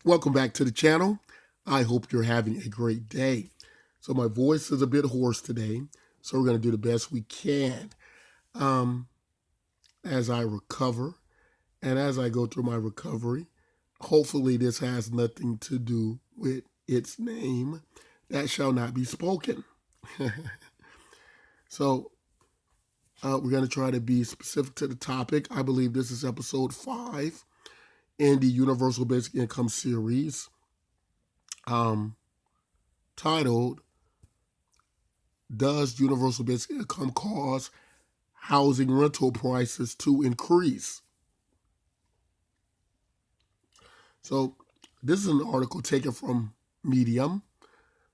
Welcome back to the channel. I hope you're having a great day. So my voice is a bit hoarse today, so we're going to do the best we can um, as I recover. And as I go through my recovery, hopefully this has nothing to do with its name that shall not be spoken. so we're going to try to be specific to the topic. I believe this is episode 5 in the Universal Basic Income series, um, titled, Does Universal Basic Income Cause Housing Rental Prices to Increase? So, this is an article taken from Medium,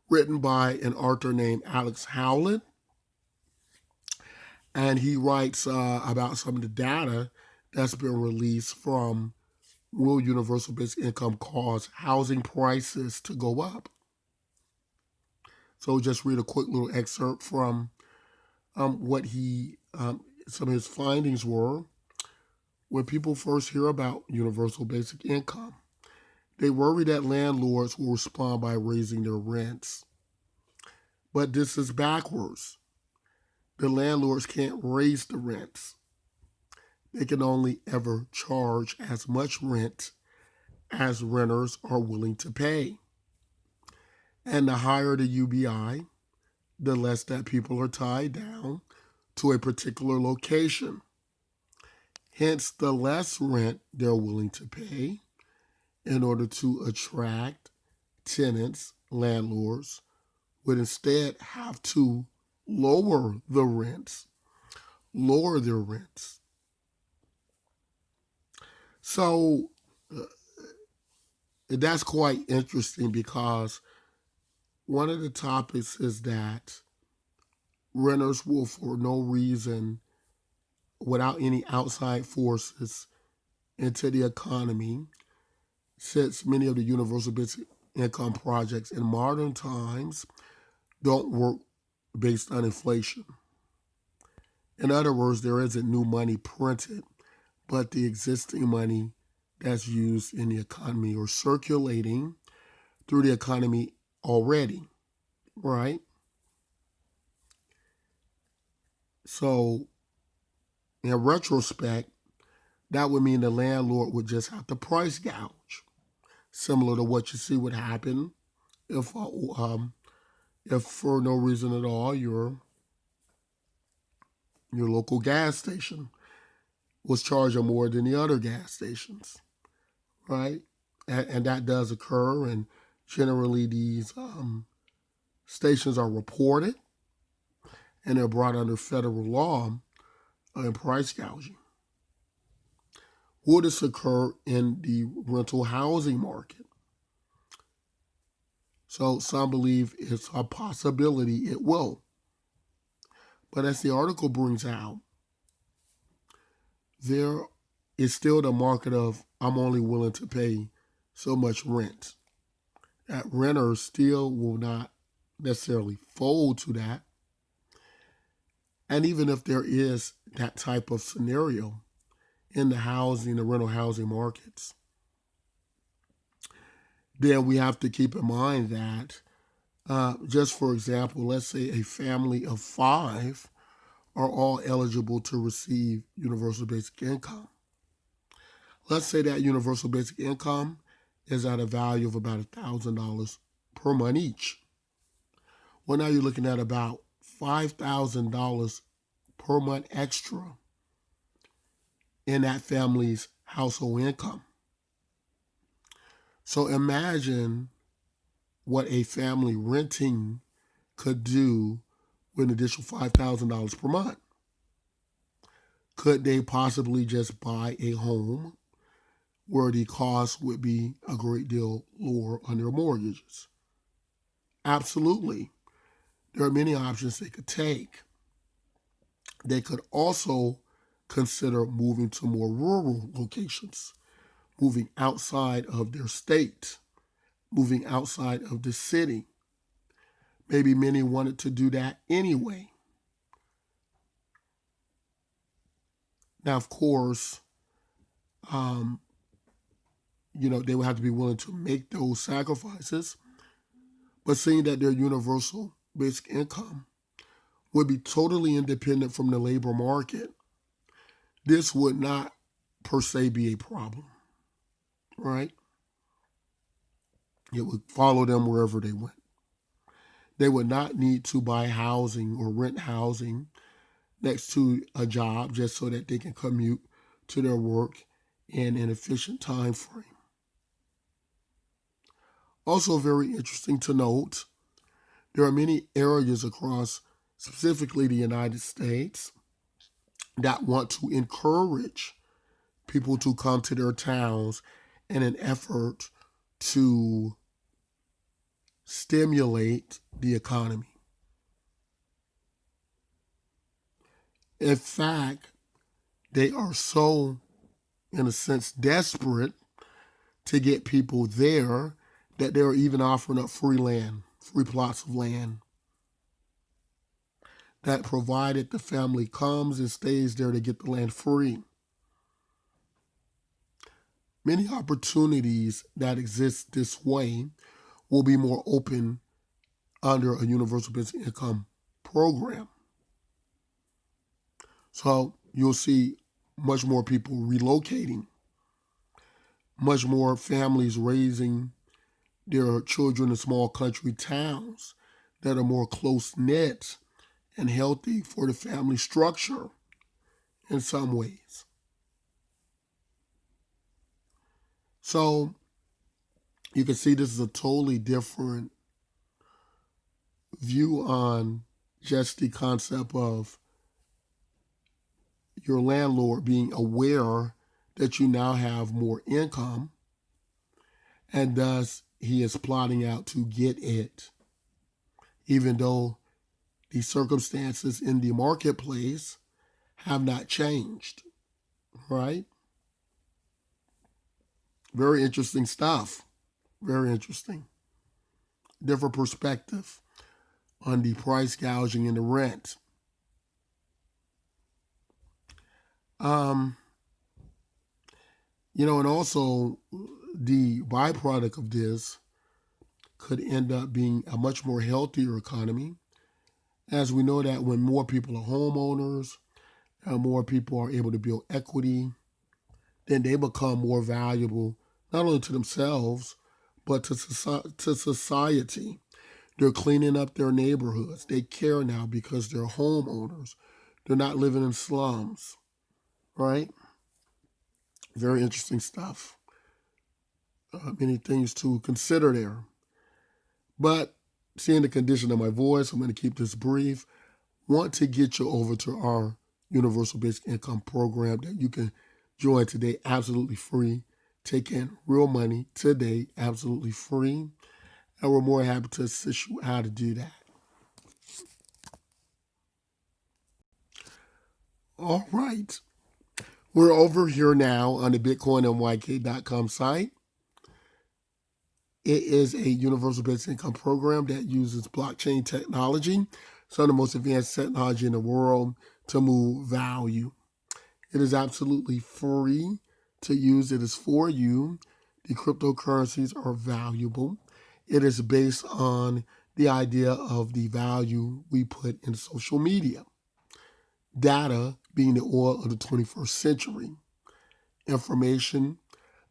written by an author named Alex Howlett. And he writes about some of the data that's been released from Will Universal Basic Income Cause Housing Prices to Go Up? So, just read a quick little excerpt from what some of his findings were. When people first hear about universal basic income, they worry that landlords will respond by raising their rents. But this is backwards. The landlords can't raise the rents. They can only ever charge as much rent as renters are willing to pay. And the higher the UBI, the less that people are tied down to a particular location. Hence, the less rent they're willing to pay in order to attract tenants, landlords would instead have to lower the rents, lower their rents. So that's quite interesting because one of the topics is that renters will, for no reason, without any outside forces into the economy, since many of the universal basic income projects in modern times don't work based on inflation. In other words, there isn't new money printed, but the existing money that's used in the economy or circulating through the economy already, right? So, in retrospect, that would mean the landlord would just have to price gouge, similar to what you see would happen if, if for no reason at all your local gas station was charging more than the other gas stations, right? And that does occur, and generally these stations are reported and they're brought under federal law and price gouging. Will this occur in the rental housing market? So some believe it's a possibility it will. But as the article brings out, there is still the market of I'm only willing to pay so much rent. That renters still will not necessarily fold to that. And even if there is that type of scenario in the rental housing markets, then we have to keep in mind that, just for example, let's say a family of 5 are all eligible to receive universal basic income. Let's say that universal basic income is at a value of about $1,000 per month each. Well, now you're looking at about $5,000 per month extra in that family's household income. So imagine what a family renting could do with an additional $5,000 per month. Could they possibly just buy a home where the cost would be a great deal lower on their mortgages? Absolutely. There are many options they could take. They could also consider moving to more rural locations, moving outside of their state, moving outside of the city. Maybe many wanted to do that anyway. Now, of course, um, they would have to be willing to make those sacrifices. But seeing that their universal basic income would be totally independent from the labor market, this would not per se be a problem, right? It would follow them wherever they went. They would not need to buy housing or rent housing next to a job just so that they can commute to their work in an efficient time frame. Also, very interesting to note, there are many areas across specifically the United States that want to encourage people to come to their towns in an effort to stimulate the economy. In fact, they are so, in a sense, desperate to get people there that they're even offering up free land, free plots of land, that provided the family comes and stays there to get the land free. Many opportunities that exist this way will be more open under a universal basic income program. So you'll see much more people relocating, much more families raising their children in small country towns that are more close-knit and healthy for the family structure in some ways. So you can see this is a totally different view on just the concept of your landlord being aware that you now have more income, and thus he is plotting out to get it, even though the circumstances in the marketplace have not changed, right? Very interesting stuff. Very interesting. Different perspective on the price gouging and the rent. And also the byproduct of this could end up being a much more healthier economy, as we know that when more people are homeowners and more people are able to build equity, then they become more valuable, not only to themselves, but to society. They're cleaning up their neighborhoods. They care now because they're homeowners. They're not living in slums, right? Very interesting stuff. Many things to consider there. But seeing the condition of my voice, I'm going to keep this brief. Want to get you over to our Universal Basic Income program that you can join today, absolutely free. Take in real money today, absolutely free. And we're more happy to assist you how to do that. All right. We're over here now on the BitcoinNYK.com site. It is a universal basic income program that uses blockchain technology, some of the most advanced technology in the world, to move value. It is absolutely free to use. It is for you. The cryptocurrencies are valuable. It is based on the idea of the value we put in social media. Data being the oil of the 21st century. Information,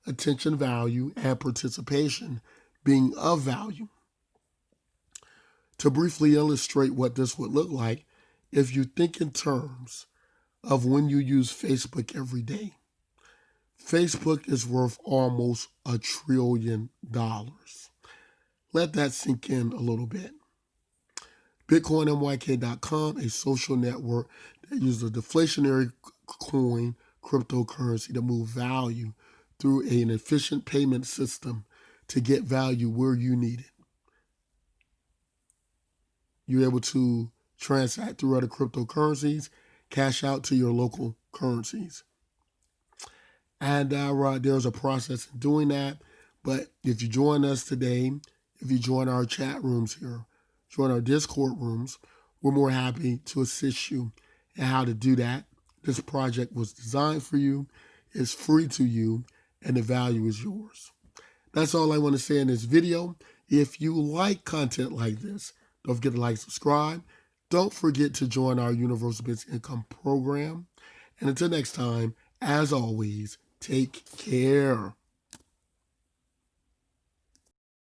attention value, and participation being of value. To briefly illustrate what this would look like, if you think in terms of when you use Facebook every day, Facebook is worth almost $1 trillion. Let that sink in a little bit. BitcoinNYK.com, a social network that uses a deflationary coin, cryptocurrency, to move value through an efficient payment system to get value where you need it. You're able to transact through other cryptocurrencies, cash out to your local currencies. And there's a process in doing that. But if you join us today, if you join our chat rooms here, join our Discord rooms, we're more happy to assist you in how to do that. This project was designed for you, it's free to you, and the value is yours. That's all I want to say in this video. If you like content like this, don't forget to like, subscribe. Don't forget to join our Universal Basic Income program. And until next time, as always, take care.